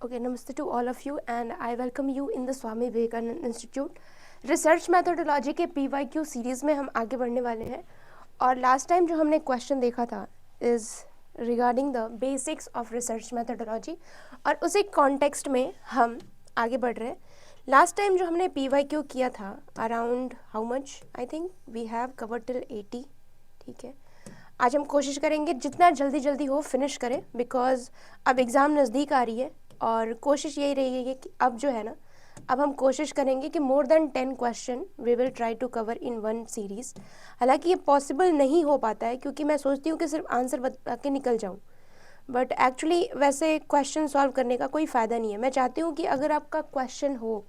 Okay, namaste to all of you and I welcome you in the Swami Vivekanand Institute. Research methodology के PYQ series में हम आगे बढ़ने वाले हैं और लास्ट टाइम जो हमने क्वेश्चन देखा था is regarding the basics of research methodology और उसी कॉन्टेक्स्ट में हम आगे बढ़ रहे हैं. लास्ट टाइम जो हमने PYQ किया था around how much, I think we have covered till 80. ठीक है, आज हम कोशिश करेंगे जितना जल्दी हो फिनिश करें बिकॉज अब एग्ज़ाम नज़दीक आ रही है और कोशिश यही रहेगी कि अब जो है ना, अब हम कोशिश करेंगे कि more than 10 question we will try to cover in one series. हालांकि ये पॉसिबल नहीं हो पाता है क्योंकि मैं सोचती हूँ कि सिर्फ आंसर बता के निकल जाऊँ, बट एक्चुअली वैसे क्वेश्चन सॉल्व करने का कोई फ़ायदा नहीं है. मैं चाहती हूँ कि अगर आपका क्वेश्चन हो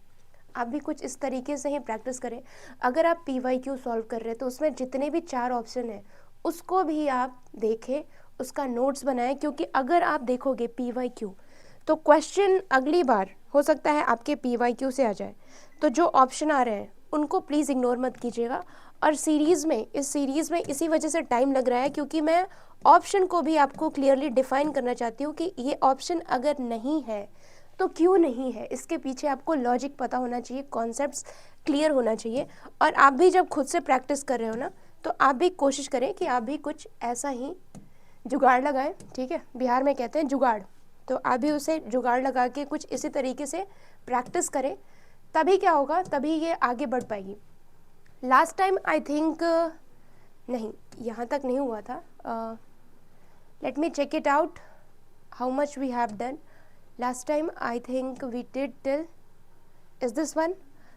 आप भी कुछ इस तरीके से ही प्रैक्टिस करें. अगर आप PYQ सॉल्व कर रहे हैं तो उसमें जितने भी 4 ऑप्शन हैं उसको भी आप देखें, उसका नोट्स बनाएं, क्योंकि अगर आप देखोगे PYQ तो क्वेश्चन अगली बार हो सकता है आपके PYQ से आ जाए. तो जो ऑप्शन आ रहे हैं उनको प्लीज़ इग्नोर मत कीजिएगा. और इस सीरीज़ में इसी वजह से टाइम लग रहा है क्योंकि मैं ऑप्शन को भी आपको क्लियरली डिफाइन करना चाहती हूँ कि ये ऑप्शन अगर नहीं है तो क्यों नहीं है. इसके पीछे आपको लॉजिक पता होना चाहिए, कॉन्सेप्ट्स क्लियर होना चाहिए. और आप भी जब खुद से प्रैक्टिस कर रहे हो ना तो आप भी कोशिश करें कि आप भी कुछ ऐसा ही जुगाड़ लगाएं. ठीक है, बिहार में कहते हैं जुगाड़, तो आप भी उसे जुगाड़ लगा के कुछ इसी तरीके से प्रैक्टिस करें. तभी क्या होगा, तभी ये आगे बढ़ पाएगी. लास्ट टाइम आई थिंक नहीं, यहाँ तक नहीं हुआ था. Let me check it out how much we have done. Last time I think we did till is this one.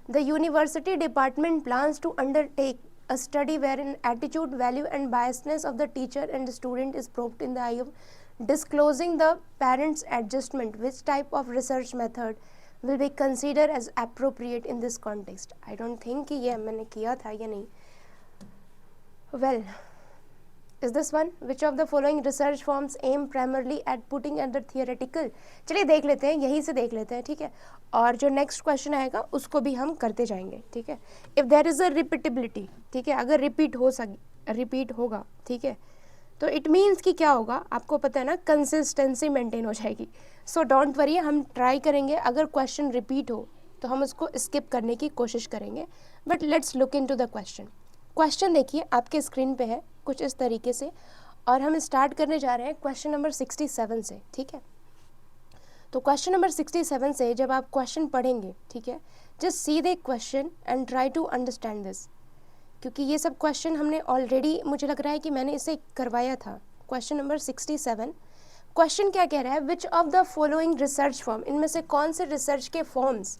The university department plans to undertake a study wherein attitude, value and biasness of the teacher and the student is probed in the eye of disclosing the parents adjustment. Which type of research method will be considered as appropriate in this context? I don't think कि ये मैंने किया था या नहीं. Well, is this one. Which of the following research forms aim primarily at putting at the theoretical. चलिए देख लेते हैं, यहीं से देख लेते हैं. ठीक है, और जो नेक्स्ट क्वेश्चन आएगा उसको भी हम करते जाएंगे. ठीक है, if there is a repeatability, ठीक है, अगर रिपीट होगा, ठीक है, तो इट मीन्स कि क्या होगा आपको पता है ना, कंसिस्टेंसी मेंटेन हो जाएगी. सो डोंट वरी, हम ट्राई करेंगे अगर क्वेश्चन रिपीट हो तो हम उसको स्किप करने की कोशिश करेंगे. But let's look into the question. Question देखिए आपके स्क्रीन पे है कुछ इस तरीके से और हम स्टार्ट करने जा रहे हैं क्वेश्चन नंबर 67 से. ठीक है, तो क्वेश्चन नंबर 67 से जब आप क्वेश्चन पढ़ेंगे, ठीक है, just see the question and try to understand this. क्योंकि ये सब क्वेश्चन हमने ऑलरेडी, मुझे लग रहा है कि मैंने इसे करवाया था. क्वेश्चन नंबर 67, क्वेश्चन क्या कह रहा है, विच of the following research form, इनमें से कौन से रिसर्च के forms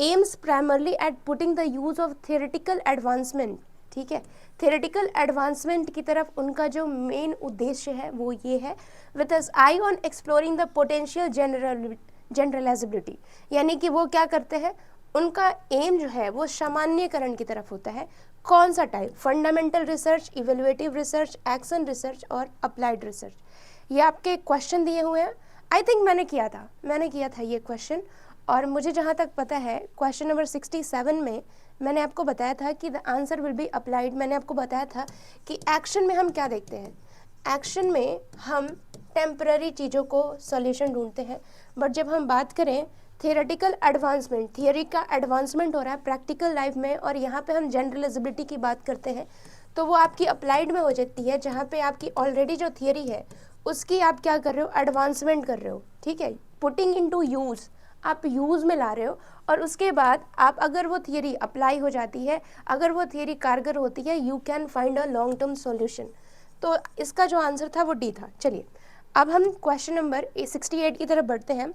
AIIMS primarily eight putting the use of theoretical advancement. ठीक है, थियोरेटिकल एडवांसमेंट की तरफ उनका जो मेन उद्देश्य है वो ये है, with us I on exploring the potential generalisability. यानी कि वो क्या करते हैं, उनका एम जो है वो सामान्यकरण की तरफ होता है. कौन सा type, fundamental research, evaluative research, action research और अप्लाइड रिसर्च. ये आपके क्वेश्चन दिए हुए हैं. आई थिंक मैंने किया था ये क्वेश्चन. और मुझे जहाँ तक पता है क्वेश्चन नंबर 67 में मैंने आपको बताया था कि the answer will be applied. मैंने आपको बताया था कि एक्शन में हम क्या देखते हैं, एक्शन में हम टेम्पररी चीज़ों को सॉल्यूशन ढूंढते हैं. बट जब हम बात करें थियोरेटिकल एडवांसमेंट, थियोरी का एडवांसमेंट हो रहा है प्रैक्टिकल लाइफ में, और यहाँ पे हम जनरलाइजेबिलिटी की बात करते हैं, तो वो आपकी अप्लाइड में हो जाती है, जहाँ पे आपकी ऑलरेडी जो थियोरी है उसकी आप क्या कर रहे हो, एडवांसमेंट कर रहे हो. ठीक है, पुटिंग इनटू यूज़, आप यूज़ में ला रहे हो. और उसके बाद आप अगर वो थियरी अप्लाई हो जाती है, अगर वो थियरी कारगर होती है, you can find a long term solution. तो इसका जो आंसर था वो डी था. चलिए अब हम क्वेश्चन नंबर 68 की तरफ बढ़ते हैं.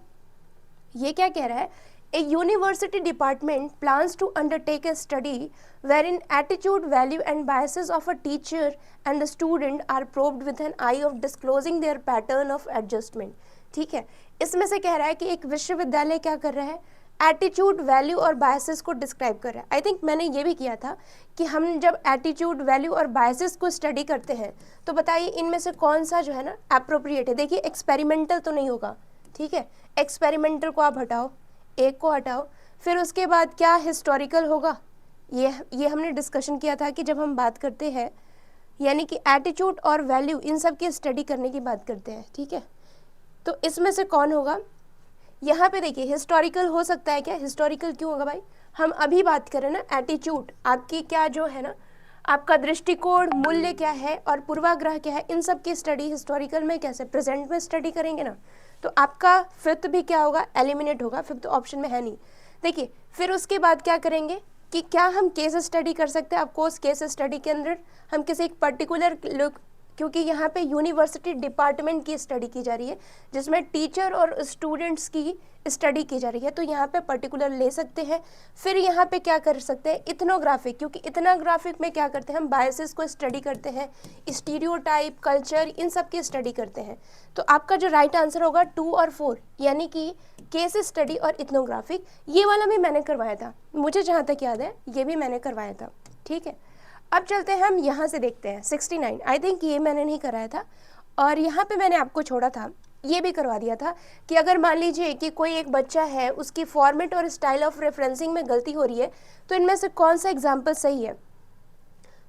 ये क्या कह रहा है, a university department plans to undertake a study where in attitude, value and biases of a teacher and the student are probed with an eye of disclosing their pattern of adjustment. ठीक है, इसमें से कह रहा है कि एक विश्वविद्यालय क्या कर रहा है, एटीट्यूड, वैल्यू और बायसेस को डिस्क्राइब कर रहा है. आई थिंक मैंने ये भी किया था कि हम जब एटीट्यूड, वैल्यू और बायसेस को स्टडी करते हैं तो बताइए इनमें से कौन सा जो है ना एप्रोप्रिएट है. देखिए एक्सपेरिमेंटल तो नहीं होगा. ठीक है, एक्सपेरिमेंटल को आप हटाओ, एक को हटाओ. फिर उसके बाद क्या हिस्टोरिकल होगा, ये हमने डिस्कशन किया था कि जब हम बात करते हैं यानी कि एटीट्यूड और वैल्यू इन सब की स्टडी करने की बात करते हैं. ठीक है, तो इसमें से कौन होगा, यहाँ पे देखिए हिस्टोरिकल हो सकता है क्या, हिस्टोरिकल क्यों होगा भाई, हम अभी बात करें ना एटीट्यूड, आपकी क्या जो है ना, आपका दृष्टिकोण, मूल्य क्या है और पूर्वाग्रह क्या है, इन सब की स्टडी हिस्टोरिकल में कैसे प्रेजेंट में स्टडी करेंगे ना, तो आपका फिफ्थ भी क्या होगा, एलिमिनेट होगा, फिफ्थ ऑप्शन में है नहीं। देखिए फिर उसके बाद क्या करेंगे कि क्या हम केस स्टडी कर सकते हैं, ऑफकोर्स केस स्टडी के अंदर हम किसी एक पर्टिकुलर लोग, क्योंकि यहाँ पे यूनिवर्सिटी डिपार्टमेंट की स्टडी की जा रही है जिसमें टीचर और स्टूडेंट्स की स्टडी की जा रही है, तो यहाँ पे पर्टिकुलर ले सकते हैं। फिर यहाँ पे क्या कर सकते हैं, इथनोग्राफिक, क्योंकि इथनोग्राफिक में क्या करते हैं हम बायसेस को स्टडी करते हैं, स्टीरियोटाइप, कल्चर, इन सब की स्टडी करते हैं। तो आपका जो राइट आंसर होगा 2 और 4, यानी कि केस स्टडी और इथनोग्राफिक। ये वाला भी मैंने करवाया था, मुझे जहाँ तक याद है ये भी मैंने करवाया था, ठीक है। अब चलते हैं हम यहाँ से देखते हैं 69, आई थिंक ये मैंने नहीं कराया था, और यहाँ पे मैंने आपको छोड़ा था, ये भी करवा दिया था कि अगर मान लीजिए कि कोई एक बच्चा है, उसकी फॉर्मेट और स्टाइल ऑफ रेफरेंसिंग में गलती हो रही है, तो इनमें से कौन सा एग्जाम्पल सही है,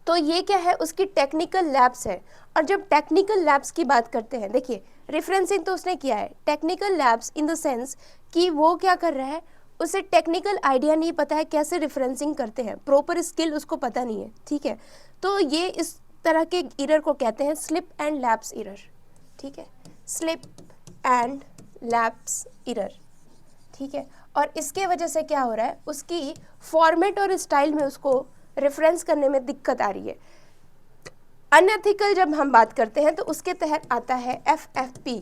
तो ये क्या है, उसकी टेक्निकल लैब्स है। और जब टेक्निकल लैब्स की बात करते हैं, देखिए रेफरेंसिंग तो उसने किया है, technical labs in the sense कि वो क्या कर रहा है, उसे टेक्निकल आइडिया नहीं पता है कैसे रेफरेंसिंग करते हैं, प्रॉपर स्किल उसको पता नहीं है, ठीक है। तो ये इस तरह के एरर को कहते हैं स्लिप एंड लैप्स एरर, ठीक है, स्लिप एंड लैप्स एरर, ठीक है। और इसके वजह से क्या हो रहा है, उसकी फॉर्मेट और स्टाइल में उसको रेफरेंस करने में दिक्कत आ रही है। अनएथिकल जब हम बात करते हैं तो उसके तहत आता है FFP।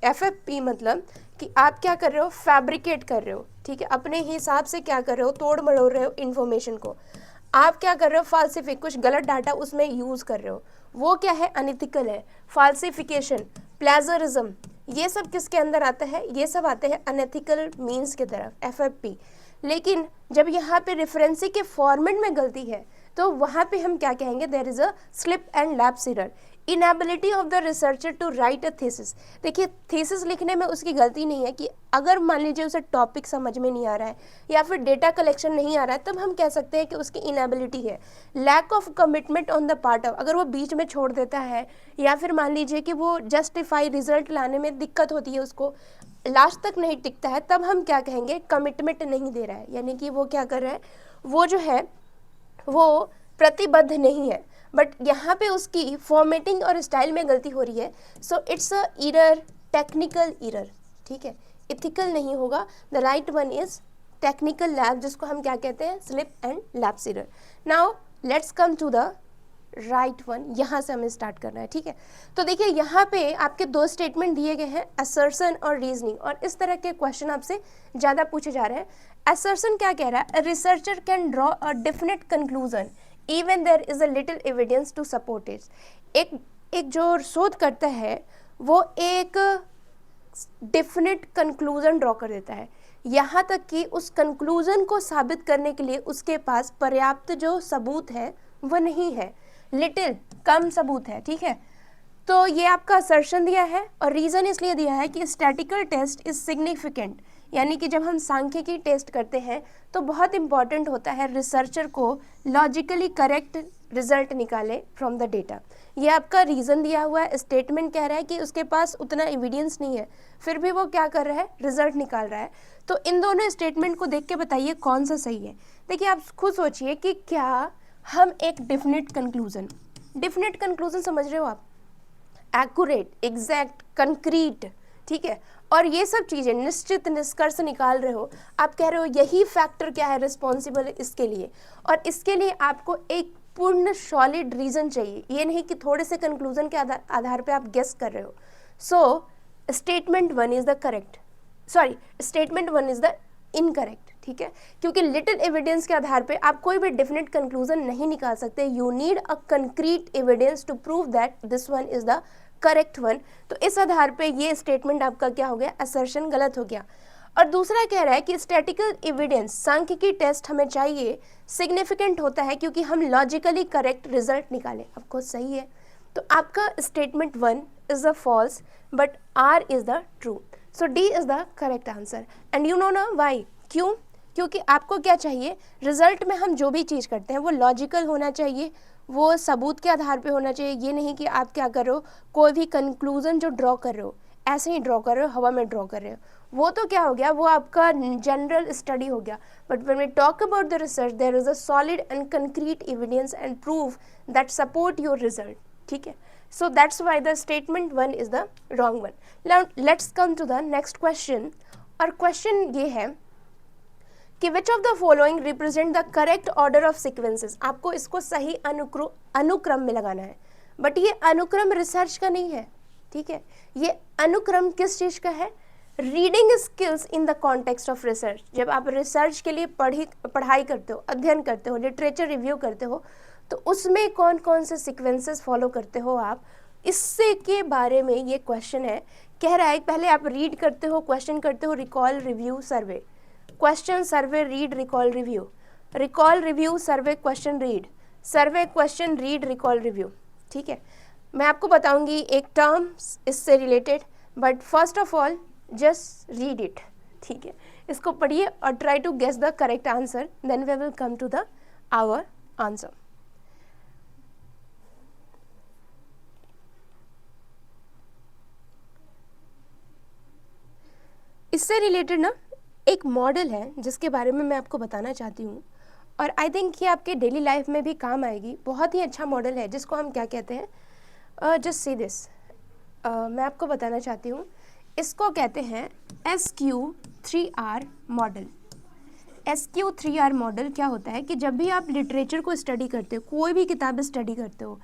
FFP मतलब कि आप क्या कर रहे हो, फैब्रिकेट कर रहे हो, ठीक है, अपने हिसाब से क्या कर रहे हो, तोड़ मरोड़ रहे हो इन्फॉर्मेशन को, आप क्या कर रहे हो, फाल्सिफिक, कुछ गलत डाटा उसमें यूज कर रहे हो, वो क्या है, अनएथिकल है। फाल्सिफिकेशन, प्लेजरिज्म, ये सब किसके अंदर आता है, ये सब आते हैं अनएथिकल मीन्स की तरफ, FFP। लेकिन जब यहाँ पे रेफरेंसिंग के फॉर्मेट में गलती है तो वहाँ पे हम क्या कहेंगे, there is a slip and lapse error. Inability of the researcher to write a thesis, देखिए थीसिस लिखने में उसकी गलती नहीं है, कि अगर मान लीजिए उसे टॉपिक समझ में नहीं आ रहा है या फिर डेटा कलेक्शन नहीं आ रहा है, तब हम कह सकते हैं कि उसकी इनएबिलिटी है। Lack of commitment on the part of, अगर वो बीच में छोड़ देता है या फिर मान लीजिए कि वो जस्टिफाई रिजल्ट लाने में दिक्कत होती है, उसको लास्ट तक नहीं टिकता है, तब हम क्या कहेंगे, कमिटमेंट नहीं दे रहा है, यानी कि वो क्या कर रहा है, वो जो है वो प्रतिबद्ध नहीं है। बट यहाँ पे उसकी फॉर्मेटिंग और स्टाइल में गलती हो रही है, so it's a error, technical error, ठीक है, इथिकल नहीं होगा। The right one is technical lab, जिसको हम क्या कहते हैं, slip and lapse error. Now let's come to the right one, यहाँ से हमें स्टार्ट करना है, ठीक है। तो देखिए यहाँ पे आपके 2 स्टेटमेंट दिए गए हैं, असर्शन और रीजनिंग, और इस तरह के क्वेश्चन आपसे ज़्यादा पूछे जा रहे हैं। असर्शन क्या कह रहा है, researcher can draw a definite conclusion even there is a little evidence to support it. एक जो शोध करता है वो एक डेफिनेट कंक्लूजन ड्रॉ कर देता है, यहाँ तक कि उस कंक्लूजन को साबित करने के लिए उसके पास पर्याप्त जो सबूत है वो नहीं है, लिटिल, कम सबूत है, ठीक है। तो ये आपका असर्शन दिया है, और रीज़न इसलिए दिया है कि स्टैटिकल टेस्ट इज सिग्निफिकेंट, यानी कि जब हम सांख्यिकी टेस्ट करते हैं तो बहुत इंपॉर्टेंट होता है रिसर्चर को लॉजिकली करेक्ट रिजल्ट निकाले फ्रॉम द डेटा। ये आपका रीज़न दिया हुआ है, स्टेटमेंट कह रहा है कि उसके पास उतना एविडेंस नहीं है, फिर भी वो क्या कर रहा है, रिजल्ट निकाल रहा है। तो इन दोनों स्टेटमेंट को देख के बताइए कौन सा सही है। देखिए आप खुद सोचिए कि क्या हम एक डेफिनेट कंक्लूजन समझ रहे हो आप, एक्यूरेट, एग्जैक्ट, कंक्रीट, ठीक है, और ये सब चीज़ें निश्चित निष्कर्ष निकाल रहे हो, आप कह रहे हो यही फैक्टर क्या है रिस्पॉन्सिबल इसके लिए, और इसके लिए आपको एक पूर्ण सॉलिड रीज़न चाहिए, ये नहीं कि थोड़े से कंक्लूजन के आधार पे आप गेस कर रहे हो। So statement 1 is the correct, sorry statement 1 is the incorrect, ठीक है, क्योंकि लिटिल एविडेंस के आधार पे आप कोई भी डेफिनेट कंक्लूजन नहीं निकाल सकते, you need a concrete evidence to prove that this one is the correct one. तो इस आधार पे ये स्टेटमेंट आपका क्या हो गया, असर्शन गलत हो गया। और दूसरा कह रहा है कि स्टैटिकल एविडेंस, सांख्यिकी टेस्ट हमें चाहिए, सिग्निफिकेंट होता है क्योंकि हम लॉजिकली करेक्ट रिजल्ट निकालें, आपको सही है। तो आपका statement 1 is the false but R is the true, so D is the correct answer. And you know ना वाई, क्यों, क्योंकि आपको क्या चाहिए, रिजल्ट में हम जो भी चीज़ करते हैं वो लॉजिकल होना चाहिए, वो सबूत के आधार पे होना चाहिए, ये नहीं कि आप क्या कर रहे हो, कोई भी कंक्लूजन जो ड्रॉ कर रहे हो ऐसे ही ड्रॉ कर रहे हो, हवा में ड्रॉ कर रहे हो, वो तो क्या हो गया, वो आपका जनरल स्टडी हो गया. But when we talk about the research there is a solid and concrete evidence and proof that support your result. ठीक है, so that's why the statement 1 is the wrong one. Now let's come to the next question. और question ये है कि विच of the following represent the correct order of sequences. आपको इसको सही अनुक्रम में लगाना है, बट ये अनुक्रम रिसर्च का नहीं है. ठीक है, ये अनुक्रम किस चीज का है, reading skills in the context of research. जब आप रिसर्च के लिए पढ़ाई करते हो, अध्ययन करते हो, लिटरेचर रिव्यू करते हो, तो उसमें कौन कौन से सीक्वेंसेस फॉलो करते हो आप, इससे के बारे में ये क्वेश्चन है. कह रहा है पहले आप रीड करते हो, क्वेश्चन करते हो, recall review survey, question survey read recall review, recall review survey question read, survey question read recall review. ठीक है, मैं आपको बताऊंगी एक टर्म इससे related, but first of all just read it. ठीक है, इसको पढ़िए और try to guess the correct answer, then we will come to the our answer. इससे रिलेटेड ना एक मॉडल है जिसके बारे में मैं आपको बताना चाहती हूँ, और आई थिंक ये आपके डेली लाइफ में भी काम आएगी. बहुत ही अच्छा मॉडल है जिसको हम क्या कहते हैं, जस्ट सी दिस, मैं आपको बताना चाहती हूँ. इसको कहते हैं SQ3R मॉडल. SQ3R मॉडल क्या होता है कि जब भी आप लिटरेचर को स्टडी करते हो, कोई भी किताब स्टडी करते हो,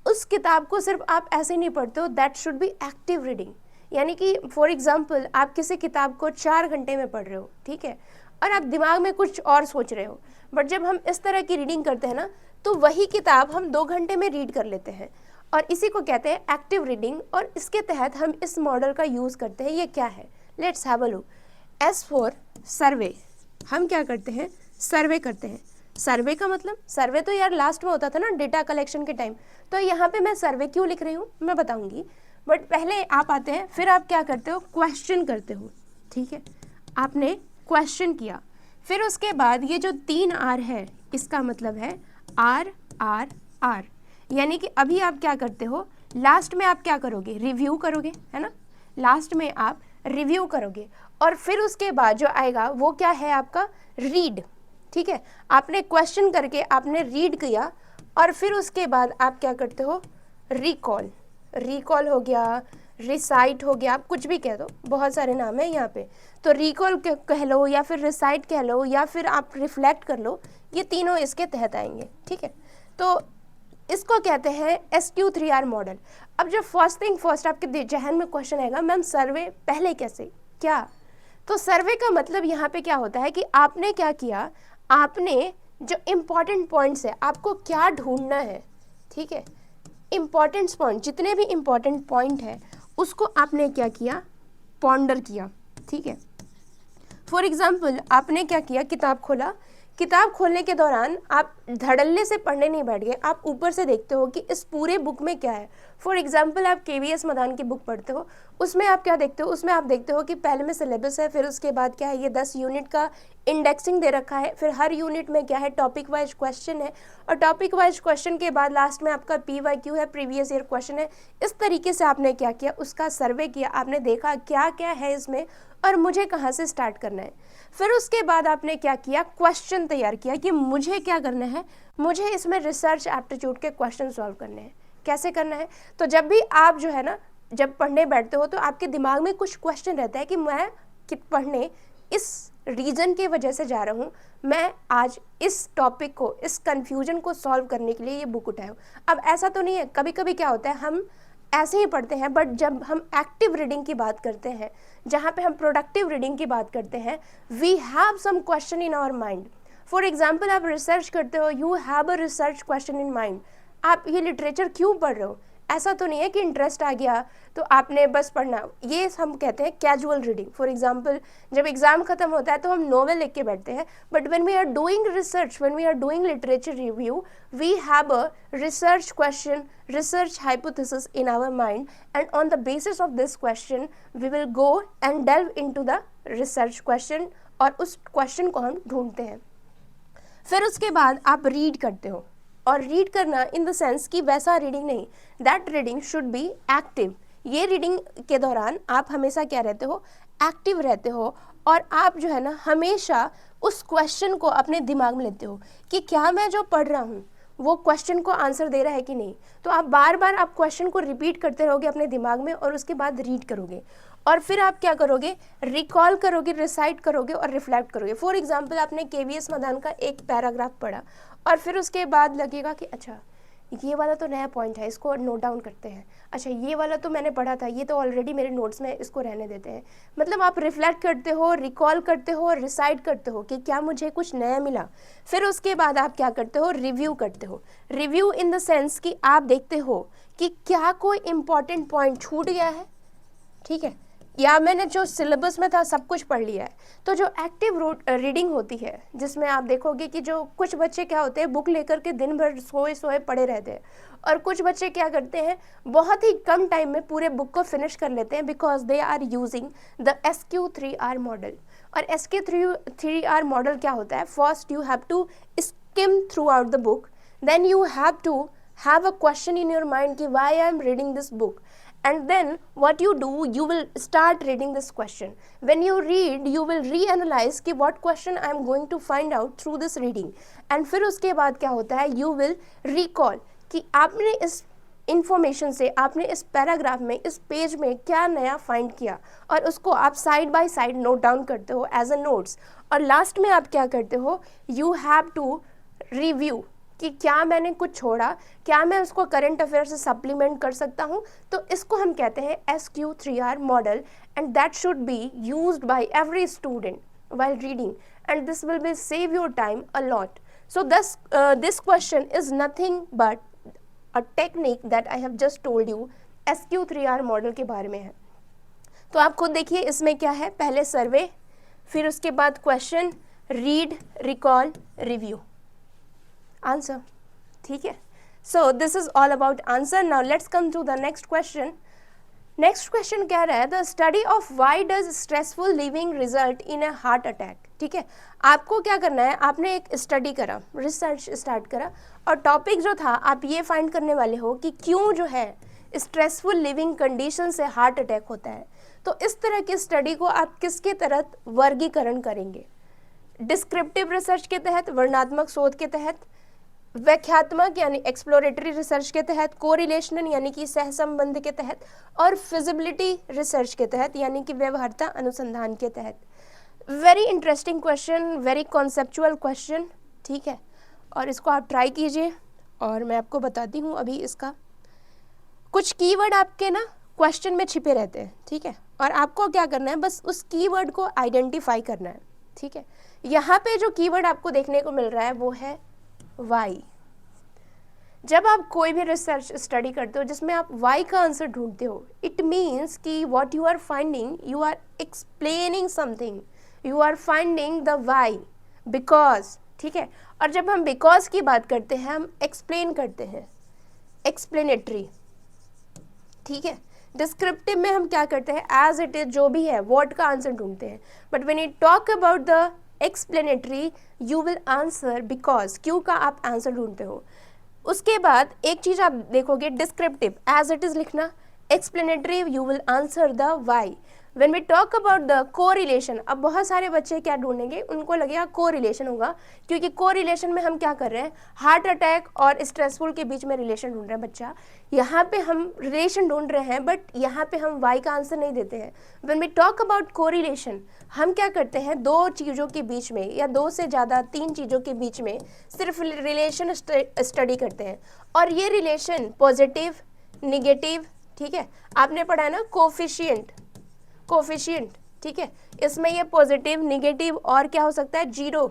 उस किताब को सिर्फ आप ऐसे नहीं पढ़ते हो, that should be active reading. यानी कि फॉर एग्जाम्पल आप किसी किताब को 4 घंटे में पढ़ रहे हो, ठीक है, और आप दिमाग में कुछ और सोच रहे हो, बट जब हम इस तरह की रीडिंग करते हैं ना, तो वही किताब हम 2 घंटे में रीड कर लेते हैं, और इसी को कहते हैं एक्टिव रीडिंग. और इसके तहत हम इस मॉडल का यूज़ करते हैं. ये क्या है, let's have a look. S for survey, हम क्या करते हैं, सर्वे करते हैं. सर्वे का मतलब, सर्वे तो यार लास्ट में होता था ना डेटा कलेक्शन के टाइम, तो यहाँ पे मैं सर्वे क्यों लिख रही हूँ मैं बताऊँगी. बट पहले आप आते हैं, फिर आप क्या करते हो, क्वेश्चन करते हो. ठीक है, आपने क्वेश्चन किया, फिर उसके बाद ये जो 3 R है, इसका मतलब है R R R. यानी कि अभी आप क्या करते हो, लास्ट में आप क्या करोगे, रिव्यू करोगे, है ना, लास्ट में आप रिव्यू करोगे, और फिर उसके बाद जो आएगा वो क्या है आपका, रीड. ठीक है, आपने क्वेश्चन करके आपने रीड किया, और फिर उसके बाद आप क्या करते हो, रिकॉल. रिकॉल हो गया, रिसाइट हो गया, आप कुछ भी कह दो, बहुत सारे नाम है यहाँ पे. तो रिकॉल कह लो, या फिर रिसाइट कह लो, या फिर आप रिफ्लेक्ट कर लो, ये तीनों इसके तहत आएंगे. ठीक है, तो इसको कहते हैं SQ3R मॉडल. अब जब फर्स्ट थिंग फर्स्ट आपके जहन में क्वेश्चन आएगा, मैम सर्वे पहले कैसे, क्या, तो सर्वे का मतलब यहाँ पे क्या होता है कि आपने क्या किया, आपने जो इम्पॉर्टेंट पॉइंट्स है, आपको क्या ढूंढना है. ठीक है, इम्पॉर्टेंट पॉइंट, जितने भी इम्पॉर्टेंट पॉइंट है उसको आपने क्या किया, पॉन्डर किया. ठीक है, फॉर एग्जाम्पल आपने क्या किया, किताब खोला, किताब खोलने के दौरान आप धड़ल्ले से पढ़ने नहीं बैठ गए, आप ऊपर से देखते हो कि इस पूरे बुक में क्या है. फॉर एग्जाम्पल आप KVS मदान की बुक पढ़ते हो, उसमें आप क्या देखते हो, उसमें आप देखते हो कि पहले में सिलेबस है, फिर उसके बाद क्या है, ये 10 यूनिट का इंडेक्सिंग दे रखा है, फिर हर यूनिट में क्या है, टॉपिक वाइज क्वेश्चन है, और टॉपिक वाइज क्वेश्चन के बाद लास्ट में आपका PYQ है, प्रीवियस ईयर क्वेश्चन है. इस तरीके से आपने क्या किया, उसका सर्वे किया, आपने देखा क्या क्या है इसमें और मुझे कहाँ से स्टार्ट करना है. फिर उसके बाद आपने क्या किया, क्वेश्चन तैयार किया कि मुझे क्या करना है, मुझे इसमें रिसर्च एप्टीट्यूड के क्वेश्चन सॉल्व करने हैं. कैसे करना है, तो जब भी आप जो है ना, जब पढ़ने बैठते हो तो आपके दिमाग में कुछ क्वेश्चन रहता है कि मैं पढ़ने इस रीज़न की वजह से जा रहा हूँ, मैं आज इस टॉपिक को, इस कन्फ्यूजन को सॉल्व करने के लिए ये बुक उठाऊँ. अब ऐसा तो नहीं है, कभी कभी क्या होता है, हम ऐसे ही पढ़ते हैं, बट जब हम एक्टिव रीडिंग की बात करते हैं, जहाँ पे हम प्रोडक्टिव रीडिंग की बात करते हैं, we have some question in our mind. For example आप रिसर्च करते हो, you have a research question in mind. आप ये लिटरेचर क्यों पढ़ रहे हो, ऐसा तो नहीं है कि इंटरेस्ट आ गया तो आपने बस पढ़ना, ये हम कहते हैं कैजुअल रीडिंग. फॉर एग्जाम्पल जब एग्जाम खत्म होता है तो हम नॉवेल लिख के बैठते हैं, but when we are doing research, when we are doing literature review, we have a research question, research hypothesis in our mind, and on the basis of this question we will go and delve into the research question, और उस question को हम ढूंढते हैं. फिर उसके बाद आप रीड करते हो, और रीड करना इन द सेंस कि वैसा रीडिंग नहीं, that reading should be active. ये रीडिंग के दौरान आप हमेशा क्या रहते हो, एक्टिव रहते हो, और आप जो है ना हमेशा उस क्वेश्चन को अपने दिमाग में लेते हो कि क्या मैं जो पढ़ रहा हूँ वो क्वेश्चन को आंसर दे रहा है कि नहीं। तो आप बार बार आप क्वेश्चन को रिपीट करते रहोगे अपने दिमाग में, और उसके बाद रीड करोगे, और फिर आप क्या करोगे, रिकॉल करोगे, रिसाइट करोगे और रिफ्लेक्ट करोगे। फॉर एग्जाम्पल आपने KVS मदान का एक पैराग्राफ पढ़ा, और फिर उसके बाद लगेगा कि अच्छा ये वाला तो नया पॉइंट है, इसको नोट डाउन करते हैं, अच्छा ये वाला तो मैंने पढ़ा था, ये तो ऑलरेडी मेरे नोट्स में, इसको रहने देते हैं। मतलब आप रिफ्लेक्ट करते हो, रिकॉल करते हो और रिसाइट करते हो कि क्या मुझे कुछ नया मिला। फिर उसके बाद आप क्या करते हो, रिव्यू करते हो। रिव्यू इन द सेंस कि आप देखते हो कि क्या कोई इंपॉर्टेंट पॉइंट छूट गया है, ठीक है, या मैंने जो सिलेबस में था सब कुछ पढ़ लिया है। तो जो एक्टिव रीडिंग होती है, जिसमें आप देखोगे कि जो कुछ बच्चे क्या होते हैं, बुक लेकर के दिन भर सोए सोए पड़े रहते हैं, और कुछ बच्चे क्या करते हैं, बहुत ही कम टाइम में पूरे बुक को फिनिश कर लेते हैं, because they are using the SQ3R model. और SQ3R मॉडल क्या होता है, first you have to skim through out the book, then you have to have a question in your mind ki why I am reading this book, and then what you do, you will start reading this question. When you read, you will reanalyze कि what question I am going to find out through this reading, and फिर उसके बाद क्या होता है, you will recall कि आपने इस इन्फॉर्मेशन से, आपने इस पैराग्राफ में, इस पेज में क्या नया फाइंड किया, और उसको आप side by side note down करते हो एज अ नोट्स। और लास्ट में आप क्या करते हो, यू हैव टू रिव्यू कि क्या मैंने कुछ छोड़ा, क्या मैं उसको करंट अफेयर से सप्लीमेंट कर सकता हूँ। तो इसको हम कहते हैं SQ3R model, and that should be used by every student while reading, and this will be save your time a lot. So this question is nothing but a technique that I have just told you, SQ3R model के बारे में है। तो आप खुद देखिए इसमें क्या है, पहले सर्वे, फिर उसके बाद question, read, recall, review, answer, ठीक है। So this is all about answer. Now let's come to the next question. Next question कह रहा है, the study of why does stressful living result in a heart attack. ठीक है, आपको क्या करना है, आपने एक स्टडी करा, रिसर्च स्टार्ट करा, और टॉपिक जो था आप ये फाइंड करने वाले हो कि क्यों जो है स्ट्रेसफुल लिविंग कंडीशन से हार्ट अटैक होता है। तो इस तरह की स्टडी को आप किसके तहत वर्गीकरण करेंगे, डिस्क्रिप्टिव रिसर्च के तहत, वर्णनात्मक शोध के तहत, व्याख्यात्मक यानी एक्सप्लोरेटरी रिसर्च के तहत, कोरिलेशनल यानी कि सहसंबंध के तहत, और फिजिबिलिटी रिसर्च के तहत यानी कि व्यवहार्यता अनुसंधान के तहत। Very interesting question, very conceptual question, ठीक है, और इसको आप ट्राई कीजिए। और मैं आपको बताती हूँ अभी इसका कुछ कीवर्ड आपके ना क्वेश्चन में छिपे रहते हैं, ठीक है, और आपको क्या करना है, बस उस कीवर्ड को आइडेंटिफाई करना है, ठीक है। यहाँ पे जो कीवर्ड आपको देखने को मिल रहा है वो है वाई। जब आप कोई भी रिसर्च स्टडी करते हो जिसमें आप वाई का आंसर ढूंढते हो, इट मीन्स कि what you are finding, you are explaining something, you are finding the why, because, ठीक है। और जब हम बिकॉज की बात करते हैं हम एक्सप्लेन करते हैं, एक्सप्लेनेटरी, ठीक है। डिस्क्रिप्टिव में हम क्या करते हैं, एज इट इज जो भी है व्हाट का आंसर ढूंढते हैं, but when you talk about the explanatory you will answer because, क्यों का आप आंसर ढूंढते हो। उसके बाद एक चीज आप देखोगे, डिस्क्रिप्टिव एज इट इज लिखना, explanatory you will answer the why. When we talk about the correlation, अब बहुत सारे बच्चे क्या ढूंढेंगे, उनको लगेगा कोरिलेशन होगा, क्योंकि कोरिलेशन में हम क्या कर रहे हैं, हार्ट अटैक और स्ट्रेसफुल के बीच में रिलेशन ढूंढ रहे हैं। बच्चा यहाँ पे हम रिलेशन ढूंढ रहे हैं, बट यहाँ पे हम वाई का आंसर नहीं देते हैं। When we talk about correlation हम क्या करते हैं, दो चीज़ों के बीच में या दो से ज़्यादा तीन चीज़ों के बीच में सिर्फ रिलेशन स्टडी करते हैं, और ये रिलेशन पॉजिटिव, निगेटिव, ठीक है, आपने पढ़ा है ना कोफिशिएंट, कोफिशिएंट, ठीक है, इसमें ये पॉजिटिव, निगेटिव और क्या हो सकता है, जीरो,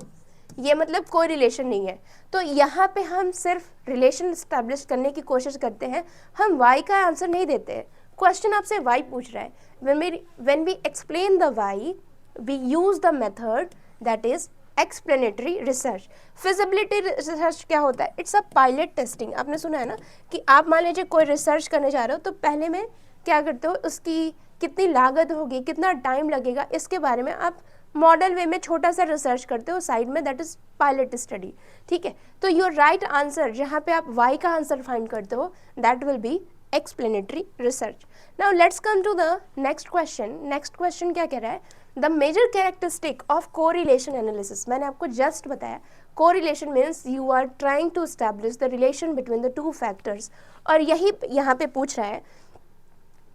ये मतलब कोई रिलेशन नहीं है। तो यहाँ पे हम सिर्फ रिलेशन स्टैब्लिश करने की कोशिश करते हैं, हम वाई का आंसर नहीं देते हैं। क्वेश्चन आपसे वाई पूछ रहा है, when we explain the why we use the method that is explanatory research. Feasibility research क्या होता है, इट्स अ पायलट टेस्टिंग। आपने सुना है ना कि आप मान लीजिए कोई रिसर्च करने जा रहे हो, तो पहले में क्या करते हो, उसकी कितनी लागत होगी, कितना टाइम लगेगा, इसके बारे में आप मॉडल वे में छोटा सा रिसर्च करते हो साइड में, दैट इज पायलट स्टडी, ठीक है। तो योर राइट आंसर जहाँ पे आप वाई का आंसर फाइंड करते हो that will be explanatory research. Now let's come to the next question. Next question क्या कह रहा है? The major characteristic of correlation analysis. मैंने आपको just बताया correlation means you are trying to establish the relation between the two factors. और यही यहाँ पे पूछ रहा है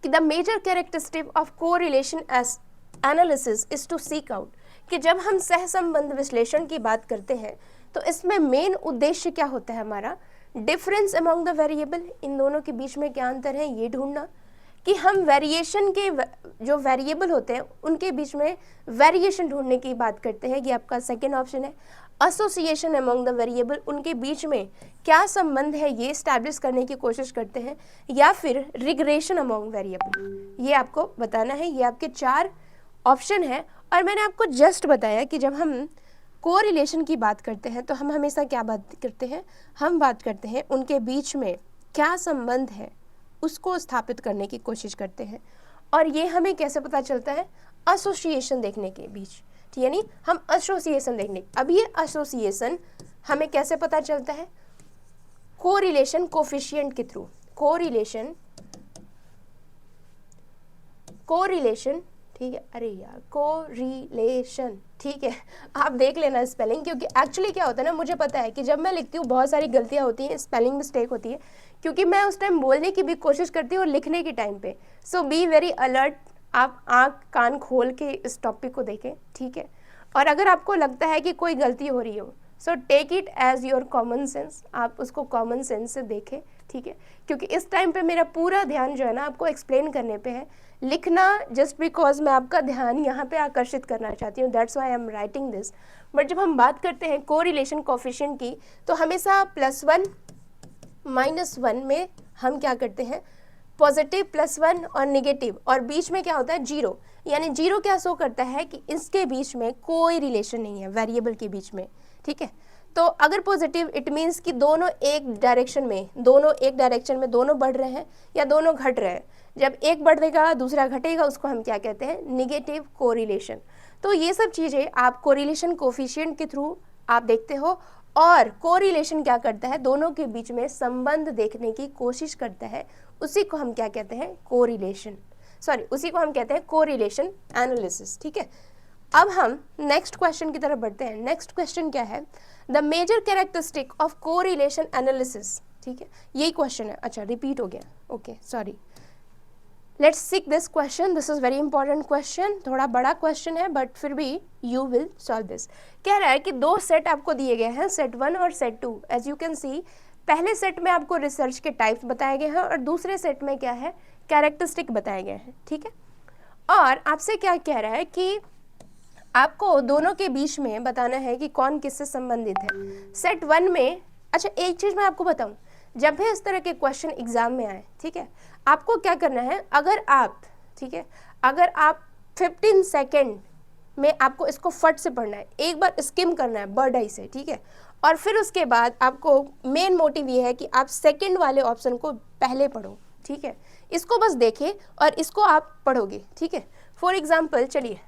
कि the major characteristic of correlation as analysis is to seek out, कि जब हम सहसंबंध विश्लेषण की बात करते हैं तो इसमें मेन उद्देश्य क्या होता है हमारा? डिफरेंस अमॉन्ग द वेरिएबल, इन दोनों के बीच में क्या अंतर है ये ढूंढना, कि हम वेरिएशन के जो वेरिएबल होते हैं उनके बीच में वेरिएशन ढूंढने की बात करते हैं, ये आपका सेकेंड ऑप्शन है। एसोसिएशन अमॉन्ग द वेरिएबल, उनके बीच में क्या संबंध है ये स्टैब्लिश करने की कोशिश करते हैं, या फिर रिग्रेशन अमॉन्ग वेरिएबल, ये आपको बताना है। ये आपके 4 ऑप्शन है। और मैंने आपको जस्ट बताया कि जब हम कोरिलेशन की बात करते हैं तो हम हमेशा क्या बात करते हैं? हम बात करते हैं उनके बीच में क्या संबंध है उसको स्थापित करने की कोशिश करते हैं। और ये हमें कैसे पता चलता है? एसोसिएशन देखने के बीच, यानी हम एसोसिएशन देखने। अब ये एसोसिएशन हमें कैसे पता चलता है? कोरिलेशन कोफिशिएंट के थ्रू। कोरिलेशन ठीक है, अरे यार कोरिलेशन, ठीक है, आप देख लेना स्पेलिंग, क्योंकि एक्चुअली क्या होता है ना, मुझे पता है कि जब मैं लिखती हूँ बहुत सारी गलतियाँ होती हैं, स्पेलिंग मिस्टेक होती है, क्योंकि मैं उस टाइम बोलने की भी कोशिश करती हूँ और लिखने के टाइम पे। सो बी वेरी अलर्ट, आप आँख कान खोल के इस टॉपिक को देखें, ठीक है। और अगर आपको लगता है कि कोई गलती हो रही हो, so take it as your common sense, आप उसको कॉमन सेंस से देखें, ठीक है, क्योंकि इस टाइम पे मेरा पूरा ध्यान जो है ना आपको एक्सप्लेन करने पे है, लिखना जस्ट बिकॉज मैं आपका ध्यान यहाँ पे आकर्षित करना चाहती हूँ, that's why I am writing this. But जब हम बात करते हैं कोरिलेशन कोफिशिएंट की, तो हमेशा +1 -1 में हम क्या करते हैं? पॉजिटिव +1 और नेगेटिव, और बीच में क्या होता है? 0, यानी 0 क्या शो करता है कि इसके बीच में कोई रिलेशन नहीं है वेरिएबल के बीच में, ठीक है। तो अगर पॉजिटिव इट मीन्स कि दोनों एक डायरेक्शन में दोनों बढ़ रहे हैं या दोनों घट रहे हैं। जब एक बढ़ेगा दूसरा घटेगा, उसको हम क्या कहते हैं? Negative correlation. तो ये सब चीज़ें आप कोरिलेशन कोफिशिएंट के थ्रू आप देखते हो। और कोरिलेशन क्या करता है? दोनों के बीच में संबंध देखने की कोशिश करता है, उसी को हम क्या कहते हैं? उसी को हम कहते हैं कोरिलेशन एनालिसिस, ठीक है। अब हम नेक्स्ट क्वेश्चन की तरफ बढ़ते हैं। नेक्स्ट क्वेश्चन क्या है? The major characteristic of correlation analysis, ठीक है, यही क्वेश्चन है। अच्छा, रिपीट हो गया, okay sorry. Let's seek this question, this is very important question, थोड़ा बड़ा क्वेश्चन है बट फिर भी यू विल सॉल्व दिस। कह रहा है कि 2 सेट आपको दिए गए हैं, सेट 1 और set 2। As you can see, पहले सेट में आपको रिसर्च के टाइप्स बताए गए हैं और दूसरे सेट में क्या है? कैरेक्टरिस्टिक बताए गए हैं, ठीक है। और आपसे क्या कह रहा है कि आपको दोनों के बीच में बताना है कि कौन किससे संबंधित है। सेट 1 में, अच्छा एक चीज़ मैं आपको बताऊं, जब भी इस तरह के क्वेश्चन एग्जाम में आए, ठीक है, आपको क्या करना है? अगर आप 15 सेकेंड में आपको इसको फट से पढ़ना है, एक बार स्किम करना है बर्ड आई से, ठीक है, और फिर उसके बाद आपको मेन मोटिव ये है कि आप सेकेंड वाले ऑप्शन को पहले पढ़ो, ठीक है, इसको बस देखें और इसको आप पढ़ोगे, ठीक है। फॉर एग्जाम्पल चलिए